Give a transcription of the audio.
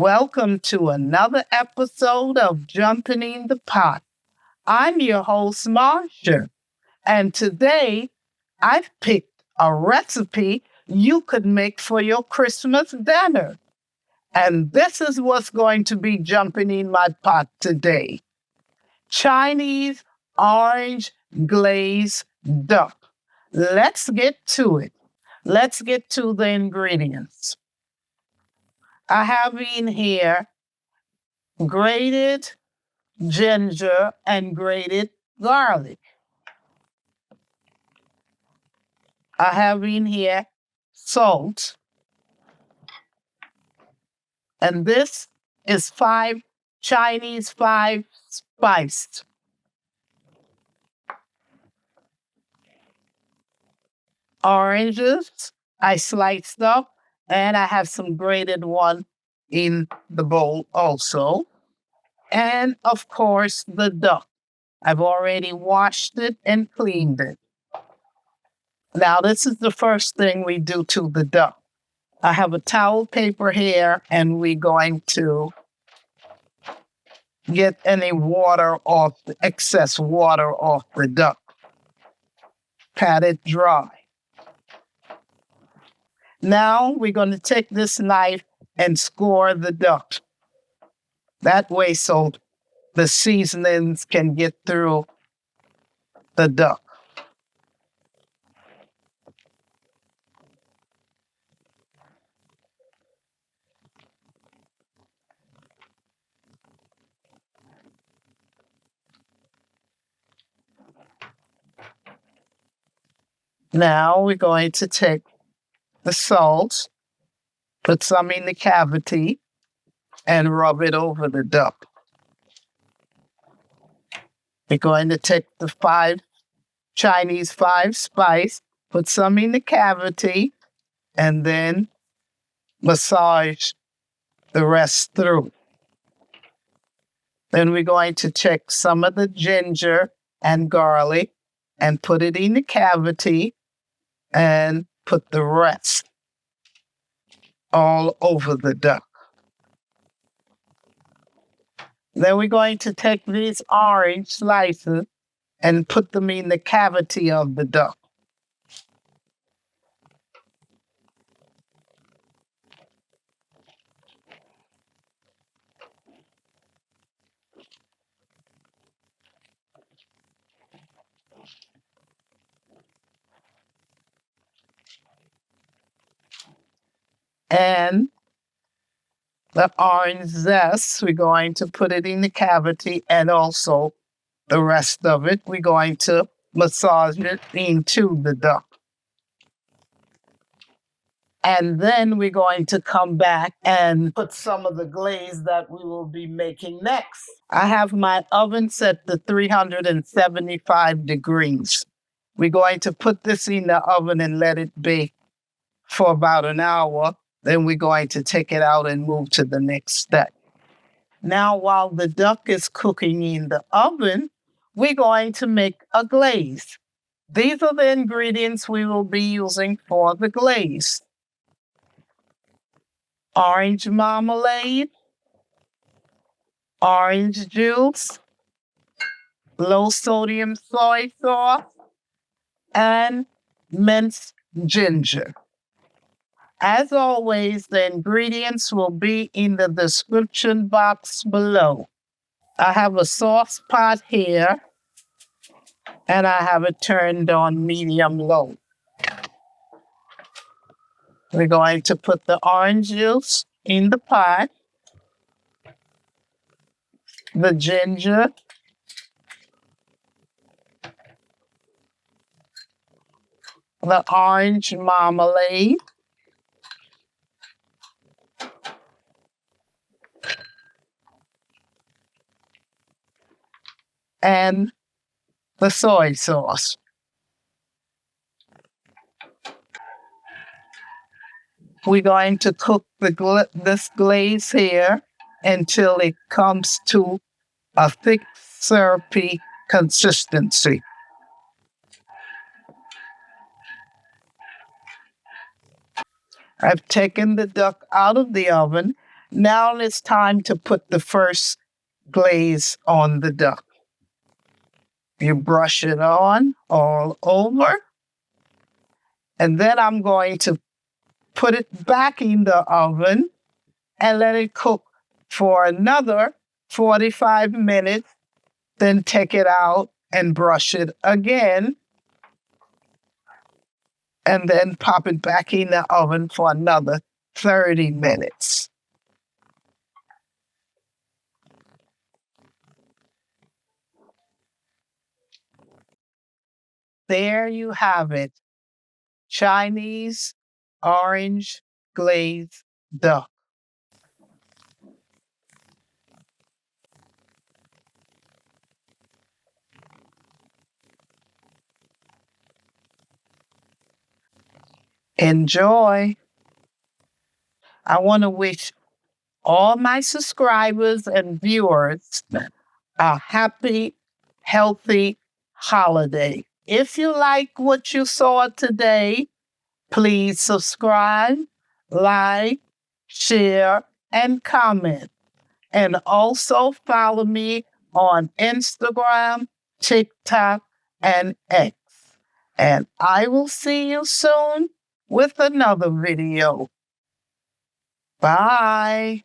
Welcome to another episode of Jumpin' in the Pot. I'm your host, Marcia, and today I've picked a recipe you could make for your Christmas dinner. And this is what's going to be jumping in my pot today. Chinese orange glaze duck. Let's get to it. Let's get to the ingredients. I have in here grated ginger and grated garlic. I have in here salt. And this is Chinese 5 spiced. Oranges, I sliced up, and I have some grated one in the bowl also. And of course, the duck. I've already washed it and cleaned it. Now, this is the first thing we do to the duck. I have a towel paper here, and we're going to get any water off, excess water off the duck. Pat it dry. Now we're going to take this knife and score the duck. That way so the seasonings can get through the duck. Now we're going to take the salt, put some in the cavity, and rub it over the duck. We're going to take the Chinese 5 spice, put some in the cavity, and then massage the rest through. Then we're going to take some of the ginger and garlic and put it in the cavity and put the rest all over the duck. Then we're going to take these orange slices and put them in the cavity of the duck. And the orange zest, we're going to put it in the cavity, and also the rest of it, we're going to massage it into the duck. And then we're going to come back and put some of the glaze that we will be making next. I have my oven set to 375 degrees. We're going to put this in the oven and let it bake for about an hour. Then we're going to take it out and move to the next step. Now, while the duck is cooking in the oven, we're going to make a glaze. These are the ingredients we will be using for the glaze. Orange marmalade, orange juice, low sodium soy sauce, and minced ginger. As always, the ingredients will be in the description box below. I have a sauce pot here, and I have it turned on medium-low. We're going to put the orange juice in the pot, the ginger, the orange marmalade, and the soy sauce. We're going to cook this glaze here until it comes to a thick, syrupy consistency. I've taken the duck out of the oven Now it's time to put the first glaze on the duck. You brush it on all over. And then I'm going to put it back in the oven and let it cook for another 45 minutes. Then take it out and brush it again. And then pop it back in the oven for another 30 minutes. There you have it. Chinese orange glazed duck. Enjoy. I want to wish all my subscribers and viewers a happy, healthy holiday. If you like what you saw today, please subscribe, like, share, and comment. And also follow me on Instagram, TikTok, and X. And I will see you soon with another video. Bye.